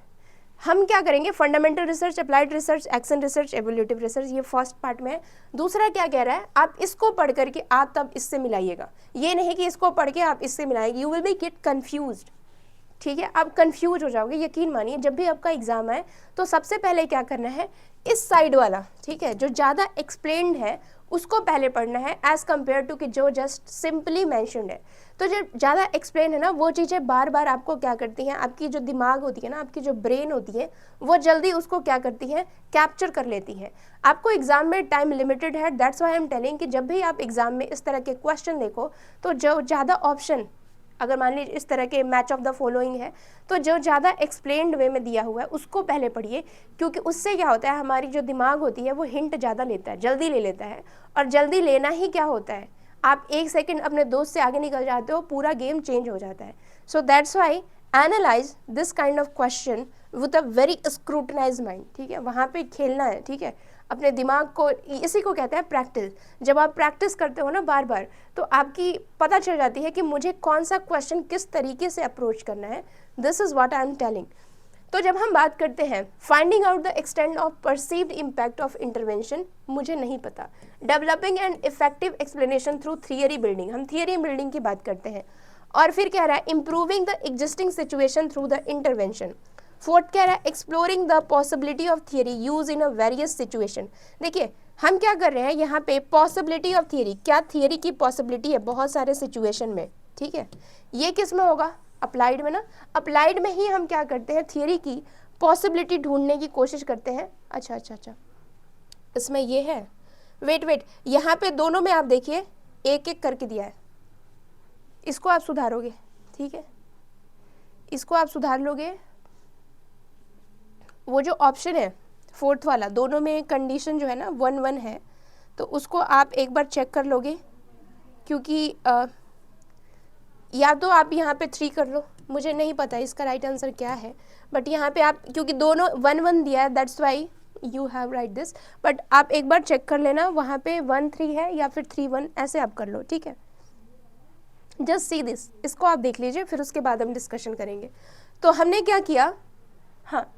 हम क्या करेंगे? Fundamental research, applied research, action research, evolutive research, ये फर्स्ट पार्ट में है। दूसरा क्या कह रहा है? आप इसको पढ़ करके आप तब इससे मिलाइएगा, ये नहीं कि इसको पढ़ के आप इससे मिलाएंगे, you will be get confused, ठीक है, आप कंफ्यूज हो जाओगे। यकीन मानिए जब भी आपका एग्जाम आए तो सबसे पहले क्या करना है? इस साइड वाला, ठीक है, जो ज़्यादा एक्सप्लेन्ड है उसको पहले पढ़ना है एज कम्पेयर टू कि जो जस्ट सिंपली मैंशनड है। तो जो ज़्यादा एक्सप्लेन है ना, वो चीज़ें बार बार आपको क्या करती हैं? आपकी जो दिमाग होती है ना, आपकी जो ब्रेन होती है, वो जल्दी उसको क्या करती है? कैप्चर कर लेती है। आपको एग्जाम में टाइम लिमिटेड है, that's why I am telling कि जब भी आप एग्जाम में इस तरह के क्वेश्चन देखो तो जो ज़्यादा ऑप्शन, अगर मान लीजिए इस तरह के मैच ऑफ द फॉलोइंग है, तो जो ज़्यादा एक्सप्लेन्ड वे में दिया हुआ है उसको पहले पढ़िए, क्योंकि उससे क्या होता है? हमारी जो दिमाग होती है वो हिंट ज़्यादा लेता है, जल्दी ले लेता है, और जल्दी लेना ही क्या होता है? आप 1 सेकंड अपने दोस्त से आगे निकल जाते हो, पूरा गेम चेंज हो जाता है। So that's why analyse this kind of question with a very scrutinise mind, ठीक है, वहाँ पे खेलना है, ठीक है, अपने दिमाग को, इसी को कहते हैं प्रैक्टिस। जब आप प्रैक्टिस करते हो ना बार बार, तो आपकी पता चल जाती है कि मुझे कौन सा क्वेश्चन किस तरीके से अप्रोच करना है। This is what I am telling. तो जब हम बात करते हैं finding out the extent of perceived impact of intervention, मुझे नहीं पता, developing and effective explanation through theory building, हम थियरी बिल्डिंग की बात करते हैं। और फिर कह रहा है improving the existing situation through the intervention. Fourth कह रहा है exploring the possibility of theory use in a various situation. देखिए हम क्या कर रहे हैं यहाँ पे, पॉसिबिलिटी ऑफ थियरी, क्या थियरी की पॉसिबिलिटी है बहुत सारे सिचुएशन में, ठीक है। ये किस में होगा, अप्लाइड में ना। अप्लाइड में ही हम क्या करते हैं, थियरी की पॉसिबिलिटी ढूंढने की कोशिश करते हैं। अच्छा, इसमें ये है, वेट, यहाँ पे दोनों में आप देखिए एक एक करके दिया है, इसको आप सुधारोगे, ठीक है, इसको आप सुधार लोगे। वो जो ऑप्शन है फोर्थ वाला, दोनों में कंडीशन जो है ना 1-1 है, तो उसको आप एक बार चेक कर लोगे, क्योंकि या तो आप यहाँ पे 3 कर लो, मुझे नहीं पता इसका राइट आंसर क्या है, बट यहाँ पे आप क्योंकि दोनों 1-1 दिया है, that's why you have right this, but आप एक बार चेक कर लेना वहाँ पे 1-3 है या फिर 3-1, ऐसे आप कर लो, ठीक है। जस्ट सी दिस, इसको आप देख लीजिए, फिर उसके बाद हम डिस्कशन करेंगे। तो हमने क्या किया, हाँ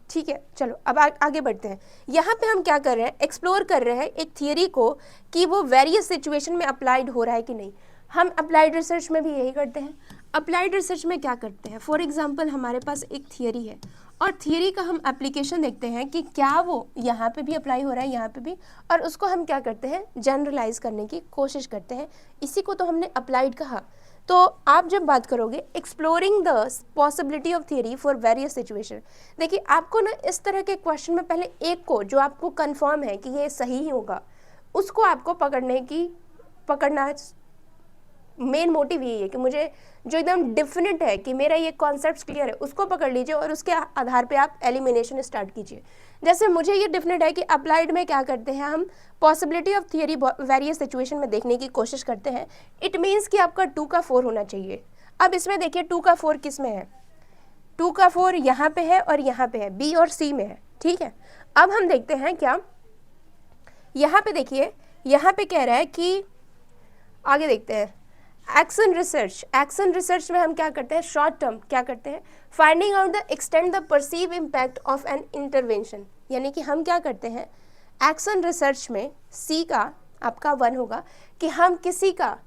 ठीक है, चलो अब आगे बढ़ते हैं। यहाँ पे हम क्या कर रहे हैं, एक्सप्लोर कर रहे हैं एक थियरी को कि वो वेरियस सिचुएशन में अप्लाइड हो रहा है कि नहीं। हम अप्लाइड रिसर्च में भी यही करते हैं। अप्लाइड रिसर्च में क्या करते हैं, फॉर एग्जांपल हमारे पास एक थियरी है और थियरी का हम एप्लीकेशन देखते हैं कि क्या वो यहाँ पे भी अप्लाई हो रहा है, यहाँ पे भी, और उसको हम क्या करते हैं, जनरलाइज करने की कोशिश करते हैं। इसी को तो हमने अप्लाइड कहा। तो आप जब बात करोगे exploring the possibility of theory for various situation, देखिए आपको ना इस तरह के क्वेश्चन में पहले एक को जो आपको कंफर्म है कि ये सही ही होगा, उसको आपको पकड़ना मेन मोटिव यही है कि मुझे जो एकदम डिफिनेट है कि मेरा ये कॉन्सेप्ट क्लियर है, उसको पकड़ लीजिए और उसके आधार पे आप एलिमिनेशन स्टार्ट कीजिए। जैसे मुझे ये डिफिनेट है कि अप्लाइड में क्या करते हैं, हम possibility of theory various situation में देखने की कोशिश करते हैं। इट मीन्स कि आपका 2 का 4 होना चाहिए। अब इसमें देखिए 2 का 4 किस में है, 2 का 4 यहाँ पे है और यहाँ पे है, बी और सी में है, ठीक है। अब हम देखते हैं क्या, यहाँ पे देखिए, यहाँ पे कह रहा है कि आगे देखते हैं एक्शन रिसर्च में हम क्या करते हैं, शॉर्ट टर्म क्या करते हैं, finding out the extend the perceive impact of an intervention. यानी कि हम क्या करते हैं एक्शन रिसर्च में, सी का आपका 1 होगा कि हम किसी का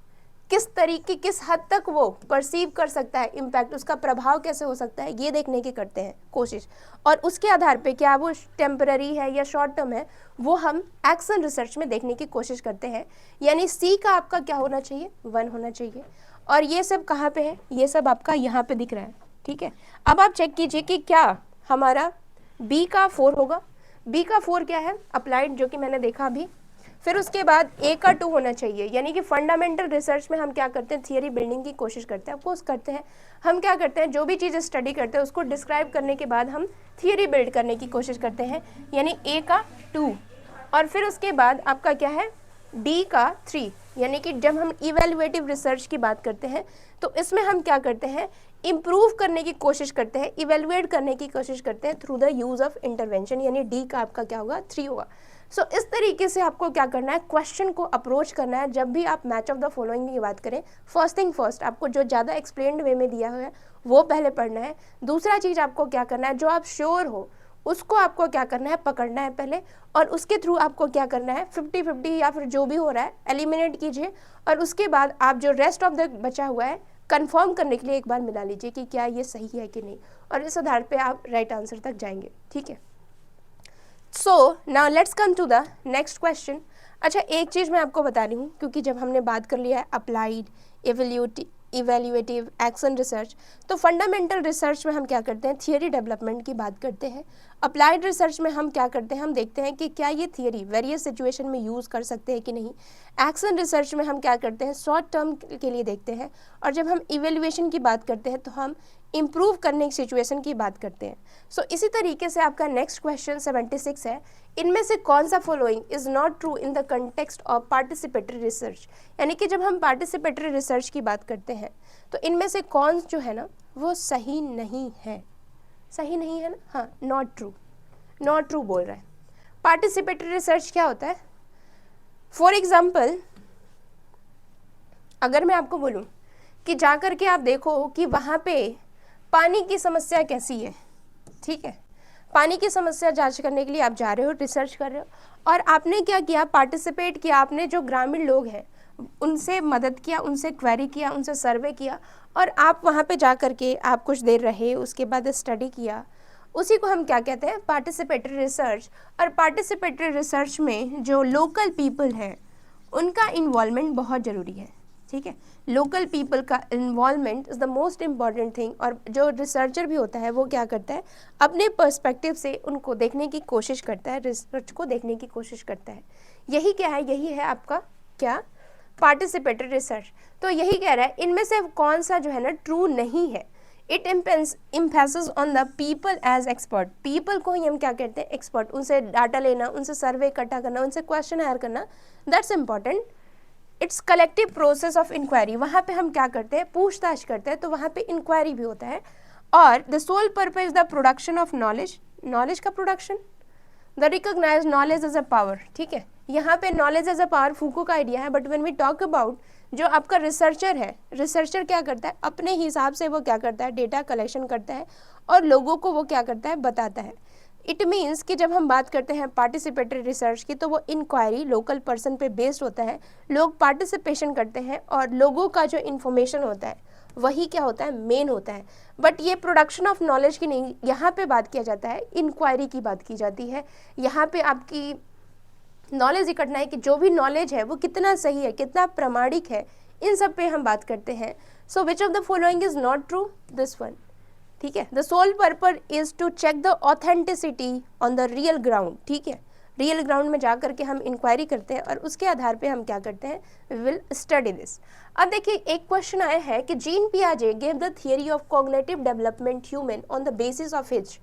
किस तरीके, किस हद तक वो परसीव कर सकता है इम्पैक्ट, उसका प्रभाव कैसे हो सकता है, ये देखने की करते हैं कोशिश। और उसके आधार पे क्या वो टेम्पररी है या शॉर्ट टर्म है, वो हम एक्शन रिसर्च में देखने की कोशिश करते हैं। यानी सी का आपका क्या होना चाहिए, 1 होना चाहिए। और ये सब कहाँ पे है, ये सब आपका यहाँ पे दिख रहा है, ठीक है। अब आप चेक कीजिए कि क्या हमारा बी का 4 होगा, बी का 4 क्या है, अप्लाइड, जो कि मैंने देखा अभी। फिर उसके बाद ए का 2 होना चाहिए, यानी कि फंडामेंटल रिसर्च में हम क्या करते हैं, थियरी बिल्डिंग की कोशिश करते हैं। अफकोर्स करते हैं, हम क्या करते हैं, जो भी चीज़ स्टडी करते हैं उसको डिस्क्राइब करने के बाद हम थियरी बिल्ड करने की कोशिश करते हैं, यानी ए का 2। और फिर उसके बाद आपका क्या है, डी का 3, यानी कि जब हम इवेल्युएटिव रिसर्च की बात करते हैं तो इसमें हम क्या करते हैं, इम्प्रूव करने की कोशिश करते हैं, इवेल्युएट करने की कोशिश करते हैं through the use of intervention, यानी डी का आपका क्या होगा, 3 होगा। सो इस तरीके से आपको क्या करना है, क्वेश्चन को अप्रोच करना है। जब भी आप मैच ऑफ द फॉलोइंग की बात करें, फर्स्ट थिंग फर्स्ट, आपको जो ज़्यादा एक्सप्लेन्ड वे में दिया हुआ है वो पहले पढ़ना है। दूसरा चीज़ आपको क्या करना है, जो आप श्योर हो उसको आपको क्या करना है, पकड़ना है पहले, और उसके थ्रू आपको क्या करना है, 50-50 या फिर जो भी हो रहा है एलिमिनेट कीजिए। और उसके बाद आप जो रेस्ट ऑफ द बचा हुआ है कंफर्म करने के लिए एक बार मिला लीजिए कि क्या ये सही है कि नहीं, और इस आधार पे आप राइट आंसर तक जाएंगे, ठीक है। So now let's come to the next question. अच्छा, एक चीज़ मैं आपको बता रही हूँ, क्योंकि जब हमने बात कर लिया है अप्लाइड, इवेल्युएटिव, एक्शन रिसर्च, तो फंडामेंटल रिसर्च में हम क्या करते हैं, थियरी डेवलपमेंट की बात करते हैं। अप्लाइड रिसर्च में हम क्या करते हैं, हम देखते हैं कि क्या ये थियरी वेरियस सिचुएशन में यूज़ कर सकते हैं कि नहीं। एक्शन रिसर्च में हम क्या करते हैं, शॉर्ट टर्म के लिए देखते हैं। और जब हम इवेल्युएशन की बात करते हैं तो हम इम्प्रूव करने की सिचुएशन की बात करते हैं। सो इसी तरीके से आपका नेक्स्ट क्वेश्चन 76 है, इनमें से कौन सा following is not true in the context of participatory research. यानी कि जब हम पार्टिसिपेटरी रिसर्च की बात करते हैं तो इनमें से कौन जो है ना वो सही नहीं है, सही नहीं है ना, हाँ, नॉट ट्रू बोल रहा है। पार्टिसिपेटरी रिसर्च क्या होता है, फॉर एग्जाम्पल अगर मैं आपको बोलूँ कि जा कर के आप देखो कि वहाँ पे पानी की समस्या कैसी है, ठीक है। पानी की समस्या जांच करने के लिए आप जा रहे हो, रिसर्च कर रहे हो, और आपने क्या किया, पार्टिसिपेट किया, आपने जो ग्रामीण लोग हैं उनसे मदद किया, उनसे क्वेरी किया, उनसे सर्वे किया, और आप वहाँ पे जा कर के आप कुछ देर रहे, उसके बाद स्टडी किया। उसी को हम क्या कहते हैं, पार्टिसिपेटरी रिसर्च। और पार्टिसिपेटरी रिसर्च में जो लोकल पीपल हैं उनका इन्वॉल्वमेंट बहुत ज़रूरी है, ठीक है। लोकल पीपल का involvement is the most important thing. और जो रिसर्चर भी होता है वो क्या करता है, अपने पर्सपेक्टिव से उनको देखने की कोशिश करता है, रिसर्च को देखने की कोशिश करता है। यही क्या है, यही है आपका क्या, पार्टिसिपेटरी रिसर्च। तो यही कह रहा है इनमें से कौन सा जो है ना ट्रू नहीं है। It emphasis on the people as expert. People को ही हम क्या कहते हैं, एक्सपर्ट। उनसे डाटा लेना, उनसे सर्वे इकट्ठा करना, उनसे क्वेश्चन हायर करना, that's important. It's collective process of inquiry. वहाँ पे हम क्या करते हैं, पूछताछ करते हैं, तो वहाँ पे इंक्वायरी भी होता है। और the sole purpose the production of knowledge, knowledge का production, the recognise knowledge as a power, ठीक है। यहाँ पे knowledge as a power Foucault का आइडिया है, but when we talk about जो आपका रिसर्चर है, रिसर्चर क्या करता है, अपने हिसाब से वो क्या करता है, डेटा कलेक्शन करता है और लोगों को वो क्या करता है, बताता है। इट मीन्स कि जब हम बात करते हैं पार्टिसिपेटरी रिसर्च की, तो वो इंक्वायरी लोकल पर्सन पे बेस्ड होता है, लोग पार्टिसिपेशन करते हैं और लोगों का जो इन्फॉर्मेशन होता है वही क्या होता है, मेन होता है। बट ये प्रोडक्शन ऑफ नॉलेज की नहीं, यहाँ पे बात किया जाता है, इंक्वायरी की बात की जाती है। यहाँ पे आपकी नॉलेज इकट्ठा है कि जो भी नॉलेज है वो कितना सही है, कितना प्रामाणिक है, इन सब पे हम बात करते हैं। So which of the following is not true, this one, ठीक है। The sole purpose is to check the authenticity on the real ground, ठीक है। रियल ग्राउंड में जा करके हम इंक्वायरी करते हैं और उसके आधार पे हम क्या करते हैं, वी विल स्टडी दिस। अब देखिए एक क्वेश्चन आया है कि जीन पियाजे gave the theory of cognitive development human on the basis of which,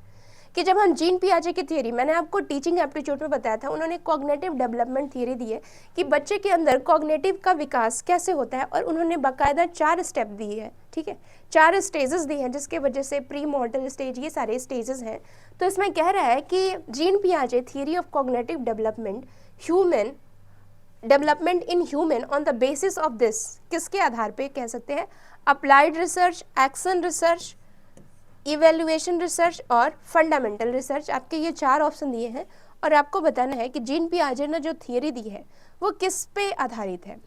कि जब हम जीन पियाजे की थियरी, मैंने आपको टीचिंग एप्टीट्यूड में बताया था, उन्होंने कॉग्निटिव डेवलपमेंट थियरी दी है कि बच्चे के अंदर कॉग्निटिव का विकास कैसे होता है, और उन्होंने बाकायदा 4 स्टेप दी है, ठीक है, 4 स्टेजेस दी हैं, जिसके वजह से प्री मॉर्टल स्टेज, ये सारे स्टेजेस हैं। तो इसमें कह रहा है कि जीन पियाजे theory of cognitive development human, development in human on the basis of this, किसके आधार पे कह सकते हैं, applied research, action research, evaluation research और फंडामेंटल रिसर्च। आपके ये 4 ऑप्शन दिए हैं और आपको बताना है कि जीन पियाजे ने जो थियरी दी है वो किस पे आधारित है,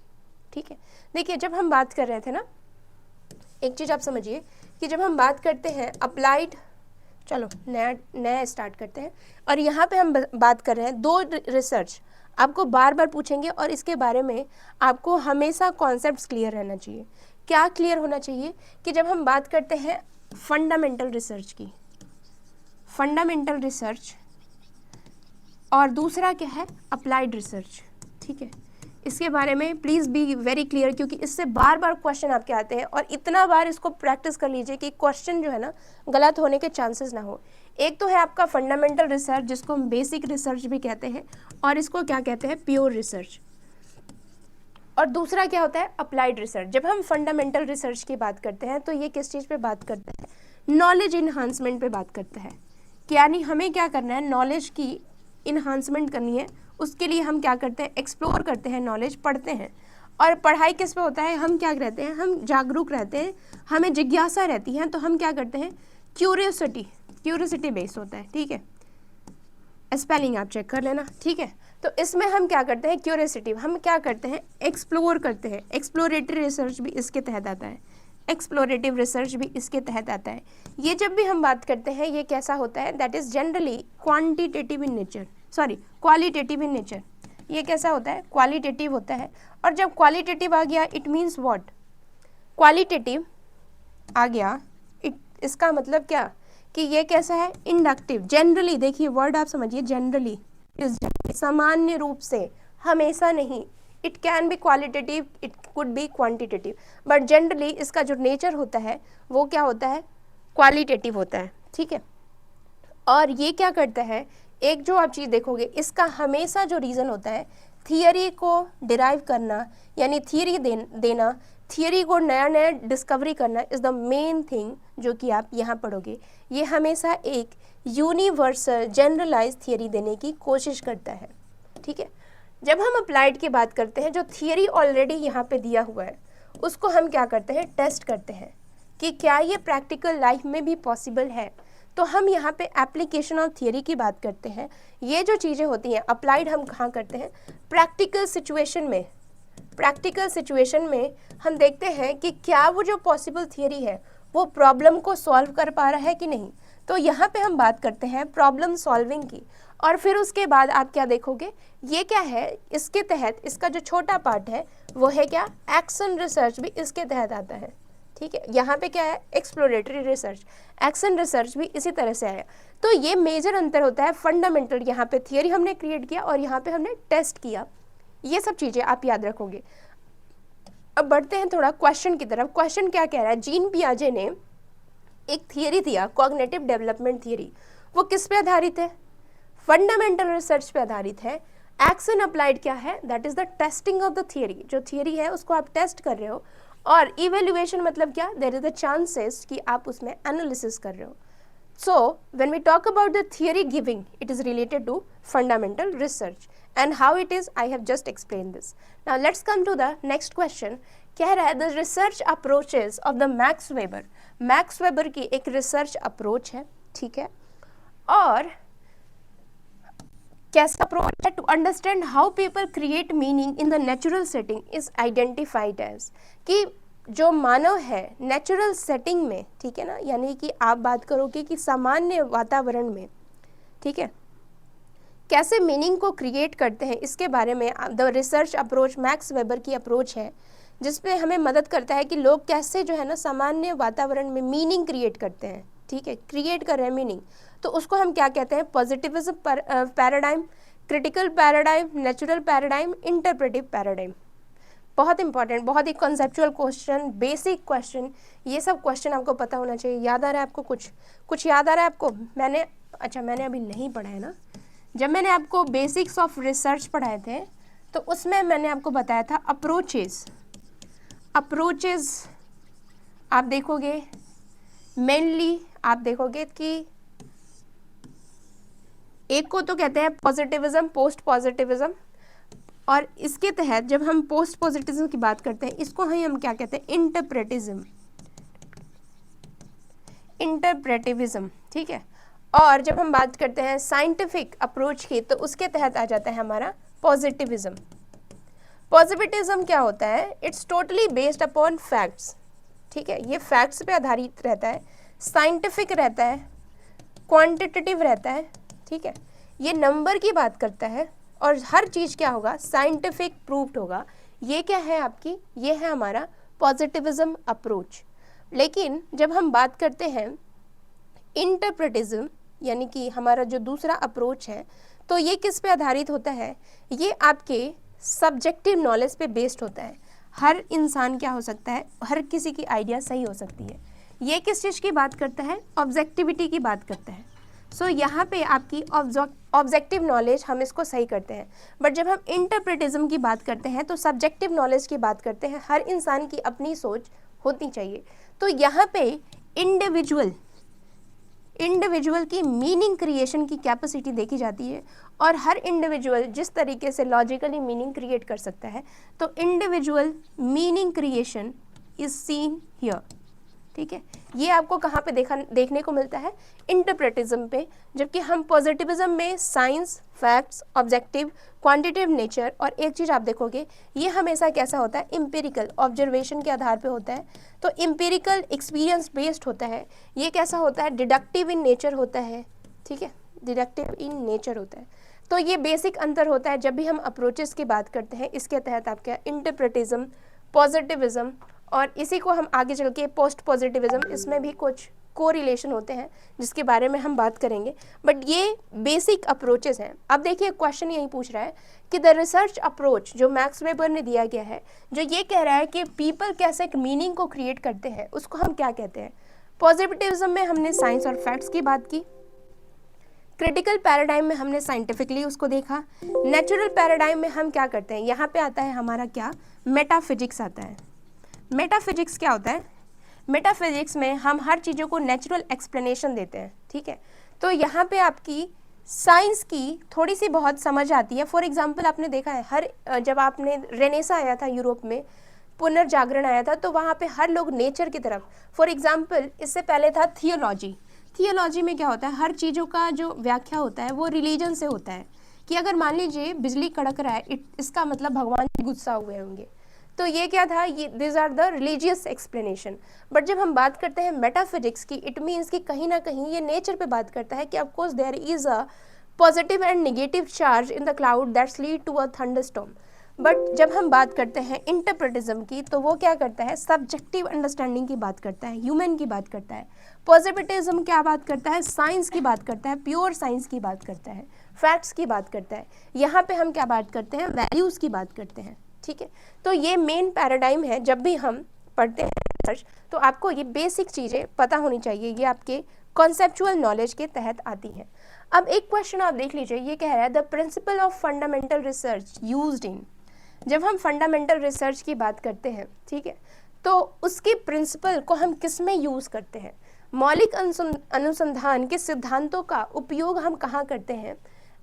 ठीक है। देखिए जब हम बात कर रहे थे ना, एक चीज़ आप समझिए कि जब हम बात करते हैं अप्लाइड, चलो नया स्टार्ट करते हैं, और यहाँ पे हम बात कर रहे हैं 2 रिसर्च, आपको बार बार पूछेंगे और इसके बारे में आपको हमेशा कॉन्सेप्ट्स क्लियर रहना चाहिए। क्या क्लियर होना चाहिए कि जब हम बात करते हैं फंडामेंटल रिसर्च की, फंडामेंटल रिसर्च, और दूसरा क्या है, अप्लाइड रिसर्च, ठीक है। इसके बारे में प्लीज़ बी वेरी क्लियर, क्योंकि इससे बार बार क्वेश्चन आपके आते हैं और इतना बार इसको प्रैक्टिस कर लीजिए कि क्वेश्चन जो है ना गलत होने के चांसेस ना हो। एक तो है आपका फंडामेंटल रिसर्च, जिसको हम बेसिक रिसर्च भी कहते हैं, और इसको क्या कहते हैं, प्योर रिसर्च, और दूसरा क्या होता है, अप्लाइड रिसर्च। जब हम फंडामेंटल रिसर्च की बात करते हैं तो ये किस चीज़ पे बात करते हैं, नॉलेज इन्हांसमेंट पे बात करता है, कि यानी हमें क्या करना है, नॉलेज की इन्हांसमेंट करनी है, उसके लिए हम क्या करते हैं, एक्सप्लोर करते हैं, नॉलेज पढ़ते हैं। और पढ़ाई किस पे होता है, हम क्या रहते हैं, हम जागरूक रहते हैं, हमें जिज्ञासा रहती है, तो हम क्या करते हैं, क्यूरियोसिटी बेस्ड होता है, ठीक है। स्पेलिंग आप चेक कर लेना, ठीक है। तो इसमें हम क्या करते हैं, क्यूरियोसिटी, हम क्या करते हैं, एक्सप्लोर करते हैं। एक्सप्लोरेटरी रिसर्च भी इसके तहत आता है, एक्सप्लोरेटिव रिसर्च भी इसके तहत आता है। ये जब भी हम बात करते हैं ये कैसा होता है, that is generally quantitative in nature, qualitative in nature. ये कैसा होता है, क्वालिटेटिव होता है। और जब क्वालिटेटिव आ गया, इट मीन्स व्हाट, क्वालिटेटिव आ गया, इसका मतलब क्या कि ये कैसा है, इंडक्टिव। जनरली, देखिए वर्ड आप समझिए, जनरली इज सामान्य रूप से, हमेशा नहीं। It can be qualitative, it could be quantitative, but generally इसका जो नेचर होता है वो क्या होता है, क्वालिटेटिव होता है, ठीक है। और ये क्या करता है, एक जो आप चीज़ देखोगे, इसका हमेशा जो रीज़न होता है, थियरी को डिराइव करना, यानी थियरी देना, थियरी को नया नया डिस्कवरी करना इज़ द मेन थिंग जो कि आप यहाँ पढ़ोगे। ये हमेशा एक यूनिवर्सल जनरलाइज थियरी देने की कोशिश करता है, ठीक है। जब हम अप्लाइड की बात करते हैं, जो थियरी ऑलरेडी यहाँ पे दिया हुआ है उसको हम क्या करते हैं, टेस्ट करते हैं। कि क्या ये प्रैक्टिकल लाइफ में भी पॉसिबल है। तो हम यहाँ पे एप्लीकेशन ऑफ थियरी की बात करते हैं। ये जो चीज़ें होती हैं अप्लाइड हम कहाँ करते हैं, प्रैक्टिकल सिचुएशन में। प्रैक्टिकल सिचुएशन में हम देखते हैं कि क्या वो जो पॉसिबल थियरी है वो प्रॉब्लम को सॉल्व कर पा रहा है कि नहीं। तो यहाँ पे हम बात करते हैं प्रॉब्लम सॉल्विंग की। और फिर उसके बाद आप क्या देखोगे, ये क्या है, इसके तहत इसका जो छोटा पार्ट है वो है क्या, एक्शन रिसर्च भी इसके तहत आता है। ठीक है, यहाँ पे क्या है, एक्सप्लोरेटरी रिसर्च, एक्शन रिसर्च भी इसी तरह से आया। तो ये मेजर अंतर होता है फंडामेंटल, यहाँ पे थियरी हमने क्रिएट किया और यहाँ पे हमने टेस्ट किया। ये सब चीज़ें आप याद रखोगे। अब बढ़ते हैं थोड़ा क्वेश्चन की तरफ। क्वेश्चन क्या कह रहा है, जीन पियाजे ने एक थियरी दिया, कॉग्निटिव डेवलपमेंट थियरी। वो किस पे आधारित है, फंडामेंटल रिसर्च पे आधारित है। एक्शन अप्लाइड क्या है, that is the testing of the theory. जो थियरी है उसको आप टेस्ट कर रहे हो। और इवेल्युएशन मतलब क्या, देयर इज द चांसेस कि आप उसमें एनालिसिस कर रहे हो। So when we talk about the theory giving, it is related to fundamental research, and how it is I have just explained this. Now let's come to the next question. कह रहा है the research approaches of the Max Weber. Max Weber की एक research approach है, ठीक है, और कैसा अप्रोच है, to understand how people create meaning in the natural setting is identified as, कि जो मानव है नेचुरल सेटिंग में, ठीक है ना, यानी कि आप बात करोगे कि सामान्य वातावरण में, ठीक है, कैसे मीनिंग को क्रिएट करते हैं, इसके बारे में the research approach max weber की अप्रोच है, जिसपे हमें मदद करता है कि लोग कैसे जो है ना सामान्य वातावरण में मीनिंग क्रिएट करते हैं। ठीक है, क्रिएट कर रहे हैं मीनिंग, तो उसको हम क्या कहते हैं, positivism paradigm, critical paradigm, natural paradigm, interpretive paradigm. बहुत इंपॉर्टेंट, बहुत ही कॉन्सेप्चुअल क्वेश्चन, बेसिक क्वेश्चन, ये सब क्वेश्चन आपको पता होना चाहिए। याद आ रहा है आपको, कुछ याद आ रहा है आपको? मैंने अभी नहीं पढ़ा है ना। जब मैंने आपको बेसिक्स ऑफ रिसर्च पढ़ाए थे तो उसमें मैंने आपको बताया था अप्रोचेस आप देखोगे मेनली, आप देखोगे कि एक को तो कहते हैं पॉजिटिविज्म, पोस्ट पॉजिटिविज्म, और इसके तहत जब हम पोस्ट पॉजिटिविज्म की बात करते हैं इसको हम क्या कहते हैं, इंटरप्रेटिविज्म। ठीक है, और जब हम बात करते हैं साइंटिफिक अप्रोच की तो उसके तहत आ जाता है हमारा पॉजिटिविज्म। पॉजिटिविज्म क्या होता है, it's totally based upon facts. ठीक है, ये फैक्ट्स पे आधारित रहता है, साइंटिफिक रहता है, क्वांटिटेटिव रहता है। ठीक है, ये नंबर की बात करता है और हर चीज़ क्या होगा, साइंटिफिक प्रूव्ड होगा। ये क्या है आपकी, ये है हमारा पॉजिटिविज्म अप्रोच। लेकिन जब हम बात करते हैं इंटरप्रेटिज्म, यानी कि हमारा जो दूसरा अप्रोच है, तो ये किस पे आधारित होता है, ये आपके सब्जेक्टिव नॉलेज पे बेस्ड होता है। हर इंसान क्या हो सकता है, हर किसी की आइडिया सही हो सकती है। ये किस चीज़ की बात करता है, ऑब्जेक्टिविटी की बात करता है। सो यहाँ पे आपकी ऑब्जेक्टिव नॉलेज हम इसको सही करते हैं। बट जब हम इंटरप्रेटिज्म की बात करते हैं तो सब्जेक्टिव नॉलेज की बात करते हैं। हर इंसान की अपनी सोच होती चाहिए। तो यहाँ पे इंडिविजुअल की मीनिंग क्रिएशन की कैपेसिटी देखी जाती है, और हर इंडिविजुअल जिस तरीके से लॉजिकली मीनिंग क्रिएट कर सकता है, तो individual meaning creation is seen here. ठीक है, ये आपको कहाँ पे देखने को मिलता है, इंटरप्रेटिज्म पे। जबकि हम पॉजिटिविज्म में science, facts, objective, quantitative nature, और एक चीज़ आप देखोगे ये हमेशा कैसा होता है, एम्पिरिकल, ऑब्जर्वेशन के आधार पे होता है। तो एम्पिरिकल एक्सपीरियंस बेस्ड होता है। ये कैसा होता है, डिडक्टिव इन नेचर होता है। ठीक है, डिडक्टिव इन नेचर होता है। तो ये बेसिक अंतर होता है जब भी हम अप्रोचेस की बात करते हैं। इसके तहत आप क्या, इंटरप्रेटिज्म, पॉजिटिविज्म, और इसी को हम आगे चल के पोस्ट पॉजिटिविज्म, इसमें भी कुछ कोरिलेशन होते हैं जिसके बारे में हम बात करेंगे। बट ये बेसिक अप्रोचेस हैं। अब देखिए क्वेश्चन यही पूछ रहा है कि द रिसर्च अप्रोच जो मैक्स वेबर ने दिया गया है, जो ये कह रहा है कि पीपल कैसे एक मीनिंग को क्रिएट करते हैं, उसको हम क्या कहते हैं। पॉजिटिविज्म में हमने साइंस और फैक्ट्स की बात की, क्रिटिकल पैराडाइम में हमने साइंटिफिकली उसको देखा, नेचुरल पैराडाइम में हम क्या करते हैं, यहाँ पे आता है हमारा क्या, मेटाफिजिक्स आता है। मेटाफिजिक्स क्या होता है, मेटाफिजिक्स में हम हर चीज़ों को नेचुरल एक्सप्लेनेशन देते हैं। ठीक है, तो यहाँ पे आपकी साइंस की थोड़ी सी बहुत समझ आती है। फॉर एग्जांपल आपने देखा है जब आपने रेनेसा आया था यूरोप में, पुनर्जागरण आया था तो वहाँ पे हर लोग नेचर की तरफ, फॉर एग्जाम्पल इससे पहले था थियोलॉजी। थियोलॉजी में क्या होता है, हर चीज़ों का जो व्याख्या होता है वो रिलीजन से होता है, कि अगर मान लीजिए बिजली कड़क रहा है इसका मतलब भगवान गुस्सा हुए होंगे, तो ये क्या था, ये this are the religious explanation. But जब हम बात करते हैं मेटाफिजिक्स की, इट मीन्स कि कहीं ना कहीं ये नेचर पे बात करता है कि of course there is a positive and negative charge in the cloud that's lead to a thunderstorm. But जब हम बात करते हैं इंटरप्रेटिज्म की, तो वो क्या करता है, सब्जेक्टिव अंडरस्टैंडिंग की बात करता है, ह्यूमन की बात करता है। पॉजिटिविज्म क्या बात करता है, साइंस की बात करता है, प्योर साइंस की बात करता है, फैक्ट्स की बात करता है। यहाँ पे हम क्या बात करते हैं, वैल्यूज़ की बात करते हैं, ठीक है। तो ये मेन पैराडाइम है, जब भी हम पढ़ते हैं रिसर्च तो आपको ये बेसिक चीज़ें पता होनी चाहिए, ये आपके कॉन्सेप्चुअल नॉलेज के तहत आती हैं। अब एक क्वेश्चन आप देख लीजिए, ये कह रहा है the principle of fundamental research used in. जब हम फंडामेंटल रिसर्च की बात करते हैं, ठीक है, तो उसके प्रिंसिपल को हम किस में यूज़ करते हैं, मौलिक अनुसंधान के सिद्धांतों का उपयोग हम कहाँ करते हैं,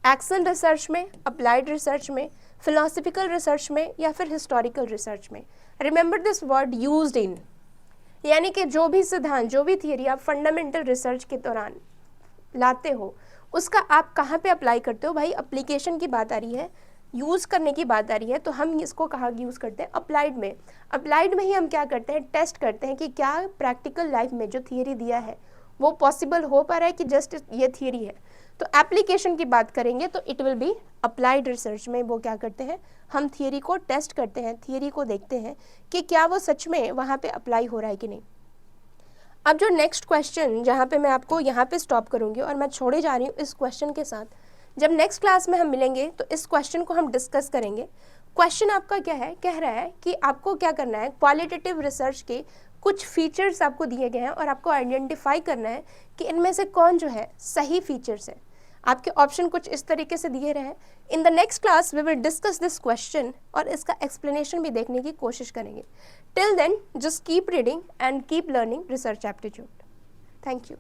एक्शन रिसर्च में, अप्लाइड रिसर्च में, फिलोसफिकल रिसर्च में, या फिर हिस्टोरिकल रिसर्च में। Remember this word used in, यानी कि जो भी सिद्धांत, जो भी थियरी आप फंडामेंटल रिसर्च के दौरान लाते हो, उसका आप कहाँ पे अप्लाई करते हो। भाई एप्लीकेशन की बात आ रही है, यूज़ करने की बात आ रही है, तो हम इसको कहाँ यूज़ करते हैं, अप्लाइड में। अप्लाइड में ही हम क्या करते हैं, टेस्ट करते हैं कि क्या प्रैक्टिकल लाइफ में जो थियरी दिया है वो पॉसिबल हो पा रहा है कि जस्ट ये थियरी है। तो एप्लीकेशन की बात करेंगे तो it will be applied research में वो क्या करते हैं, हम थियरी को टेस्ट करते हैं, थियरी को देखते हैं कि क्या वो सच में वहाँ पे अप्लाई हो रहा है कि नहीं। अब जो नेक्स्ट क्वेश्चन जहाँ पे मैं आपको यहाँ पे स्टॉप करूँगी और मैं छोड़े जा रही हूँ इस क्वेश्चन के साथ, जब नेक्स्ट क्लास में हम मिलेंगे तो इस क्वेश्चन को हम डिस्कस करेंगे। क्वेश्चन आपका क्या है, कह रहा है कि आपको क्या करना है, क्वालिटेटिव रिसर्च के कुछ फीचर्स आपको दिए गए हैं और आपको आइडेंटिफाई करना है कि इनमें से कौन जो है सही फीचर्स है। आपके ऑप्शन कुछ इस तरीके से दिए रहे हैं। In the next class we will discuss this question और इसका एक्सप्लेनेशन भी देखने की कोशिश करेंगे। Till then just keep reading and keep learning research aptitude. Thank you.